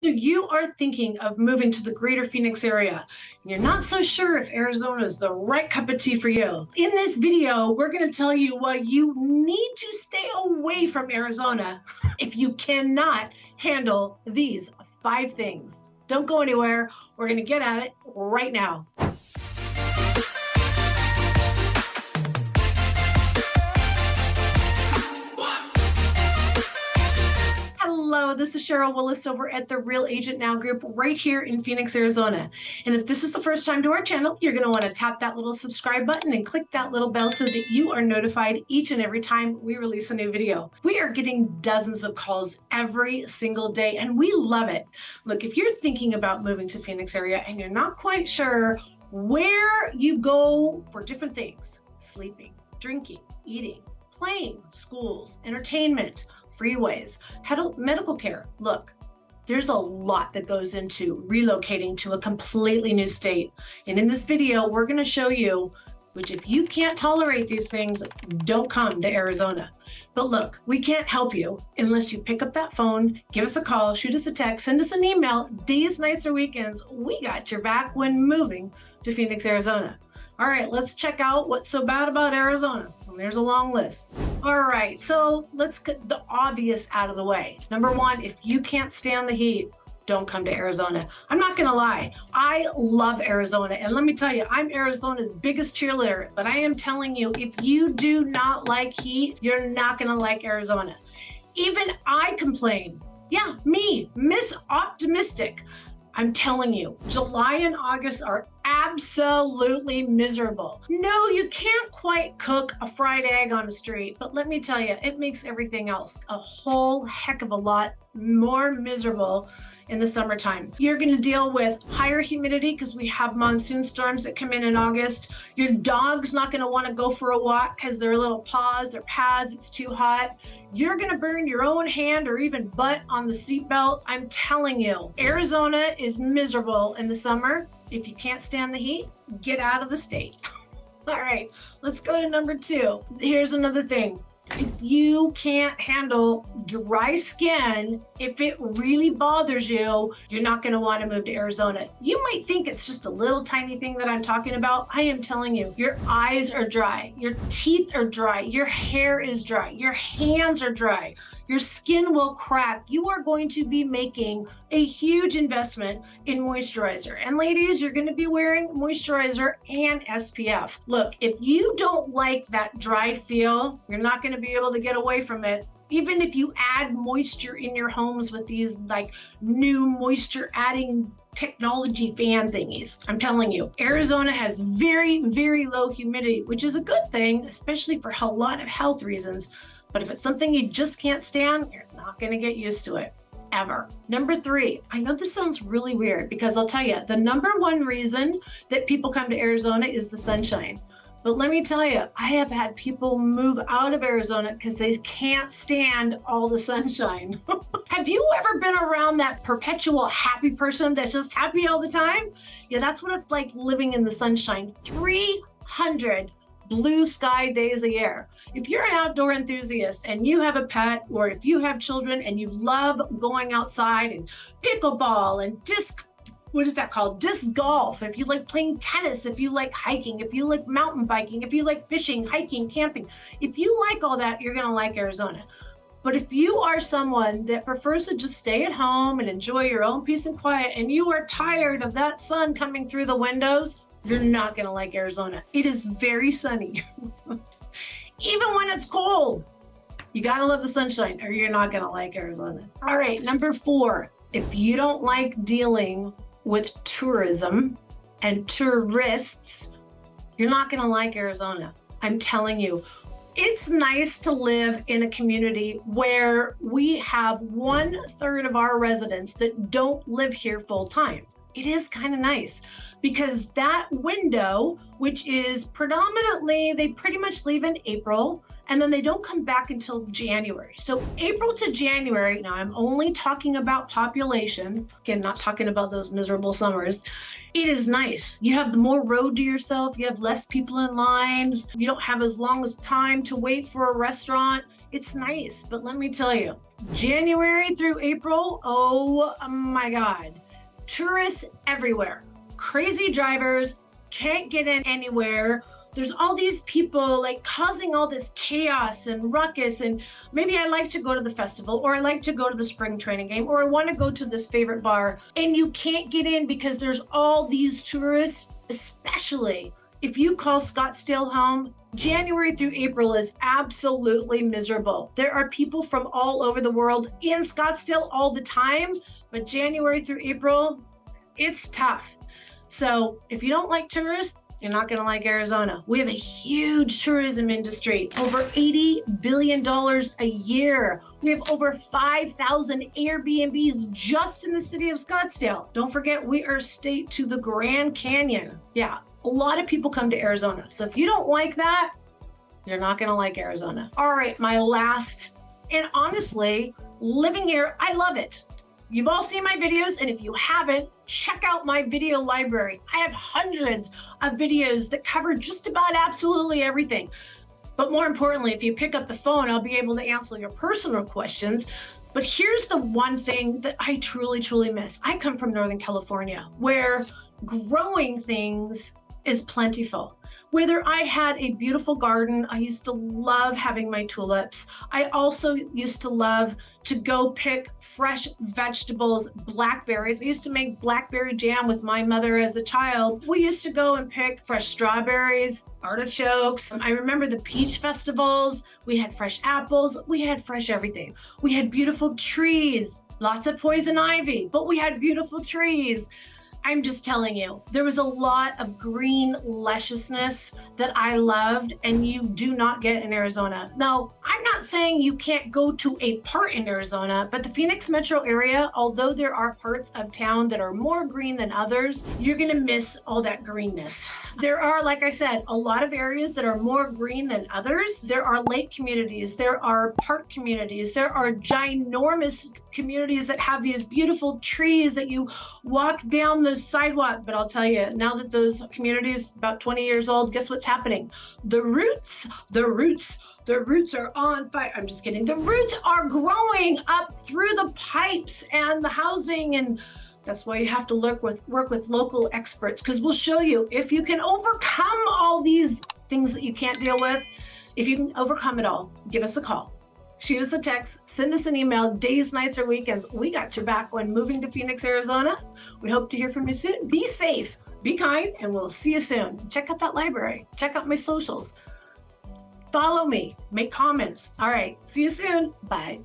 So you are thinking of moving to the greater Phoenix area, and you're not so sure if Arizona is the right cup of tea for you. In this video, we're going to tell you why you need to stay away from Arizona if you cannot handle these 5 things. Don't go anywhere. We're going to get at it right now. Hello, this is Sheryl Willis over at the Real Agent Now group right here in Phoenix, Arizona. And if this is the first time to our channel, you're going to want to tap that little subscribe button and click that little bell so that you are notified each and every time we release a new video. We are getting dozens of calls every single day, and we love it. Look, if you're thinking about moving to Phoenix area and you're not quite sure where you go for different things, sleeping, drinking, eating, playing, schools, entertainment, freeways, medical care. Look, there's a lot that goes into relocating to a completely new state. And in this video, we're going to show you, which if you can't tolerate these things, don't come to Arizona. But look, we can't help you unless you pick up that phone, give us a call, shoot us a text, send us an email, days, nights, or weekends. We got your back when moving to Phoenix, Arizona. All right, let's check out what's so bad about Arizona. And there's a long list. All right, so let's get the obvious out of the way. Number 1, if you can't stand the heat, don't come to Arizona. I'm not gonna lie, I love Arizona. And let me tell you, I'm Arizona's biggest cheerleader, but I am telling you, if you do not like heat, you're not gonna like Arizona. Even I complain. Yeah, me, Miss Optimistic. I'm telling you, July and August are absolutely miserable. No, you can't quite cook a fried egg on the street, but let me tell you, it makes everything else a whole heck of a lot more miserable in the summertime. You're going to deal with higher humidity because we have monsoon storms that come in August. Your dog's not going to want to go for a walk because their little paws, their pads, it's too hot. You're going to burn your own hand or even butt on the seatbelt. I'm telling you, Arizona is miserable in the summer. If you can't stand the heat, get out of the state. All right, let's go to number 2. Here's another thing. If you can't handle dry skin, if it really bothers you, you're not going to want to move to Arizona. You might think it's just a little tiny thing that I'm talking about. I am telling you, your eyes are dry, your teeth are dry, your hair is dry, your hands are dry, your skin will crack. You are going to be making a huge investment in moisturizer. And ladies, you're going to be wearing moisturizer and SPF. Look, if you don't like that dry feel, you're not going to be able to get away from it. Even if you add moisture in your homes with these like new moisture adding technology fan thingies. I'm telling you, Arizona has very, very low humidity, which is a good thing, especially for a lot of health reasons. But if it's something you just can't stand, you're not going to get used to it. Ever. Number 3, I know this sounds really weird because I'll tell you, the number 1 reason that people come to Arizona is the sunshine. But let me tell you, I have had people move out of Arizona because they can't stand all the sunshine. Have you ever been around that perpetual happy person that's just happy all the time? Yeah, that's what it's like living in the sunshine. 300 blue sky days a year. If you're an outdoor enthusiast and you have a pet, or if you have children and you love going outside and pickleball and disc golf, if you like playing tennis, if you like hiking, if you like mountain biking, if you like fishing, hiking, camping, if you like all that, you're going to like Arizona. But if you are someone that prefers to just stay at home and enjoy your own peace and quiet, and you are tired of that sun coming through the windows, you're not going to like Arizona. It is very sunny. Even when it's cold, you got to love the sunshine or you're not going to like Arizona. All right, number 4, if you don't like dealing with tourism and tourists, you're not going to like Arizona. I'm telling you, it's nice to live in a community where we have 1/3 of our residents that don't live here full time. It is kind of nice because that window, which is predominantly, they pretty much leave in April and then they don't come back until January. So April to January, now I'm only talking about population, again, not talking about those miserable summers. It is nice. You have more road to yourself. You have less people in lines. You don't have as long as time to wait for a restaurant. It's nice, but let me tell you, January through April, oh my God. Tourists everywhere. Crazy drivers, can't get in anywhere. There's all these people like causing all this chaos and ruckus. And maybe I like to go to the festival, or I like to go to the spring training game, or I want to go to this favorite bar, and you can't get in because there's all these tourists. Especially if you call Scottsdale home, January through April is absolutely miserable. There are people from all over the world in Scottsdale all the time, but January through April, it's tough. So if you don't like tourists, you're not going to like Arizona. We have a huge tourism industry, over $80 billion a year. We have over 5,000 Airbnbs just in the city of Scottsdale. Don't forget, we are state to the Grand Canyon. Yeah, a lot of people come to Arizona. So if you don't like that, you're not going to like Arizona. All right, my last, and honestly, living here, I love it. You've all seen my videos, and if you haven't, check out my video library. I have hundreds of videos that cover just about absolutely everything. But more importantly, if you pick up the phone, I'll be able to answer your personal questions. But here's the one thing that I truly, truly miss. I come from Northern California, where growing things is plentiful. Whether I had a beautiful garden, I used to love having my tulips. I also used to love to go pick fresh vegetables, blackberries. I used to make blackberry jam with my mother as a child. We used to go and pick fresh strawberries, artichokes. I remember the peach festivals. We had fresh apples. We had fresh everything. We had beautiful trees, lots of poison ivy, but we had beautiful trees. I'm just telling you, there was a lot of green lusciousness that I loved, and you do not get in Arizona. Now, I'm not saying you can't go to a part in Arizona, but the Phoenix metro area, although there are parts of town that are more green than others, you're gonna miss all that greenness. There are, like I said, a lot of areas that are more green than others. There are lake communities, there are park communities, there are ginormous communities that have these beautiful trees that you walk down the sidewalk. But I'll tell you, now that those communities about 20 years old, guess what's happening? The roots are on fire. I'm just kidding. The roots are growing up through the pipes and the housing, and that's why you have to work with local experts, because we'll show you if you can overcome all these things that you can't deal with. If you can overcome it all, give us a call. Shoot us a text, send us an email, days, nights, or weekends. We got your back when moving to Phoenix, Arizona. We hope to hear from you soon. Be safe, be kind, and we'll see you soon. Check out that library. Check out my socials. Follow me, make comments. All right, see you soon. Bye.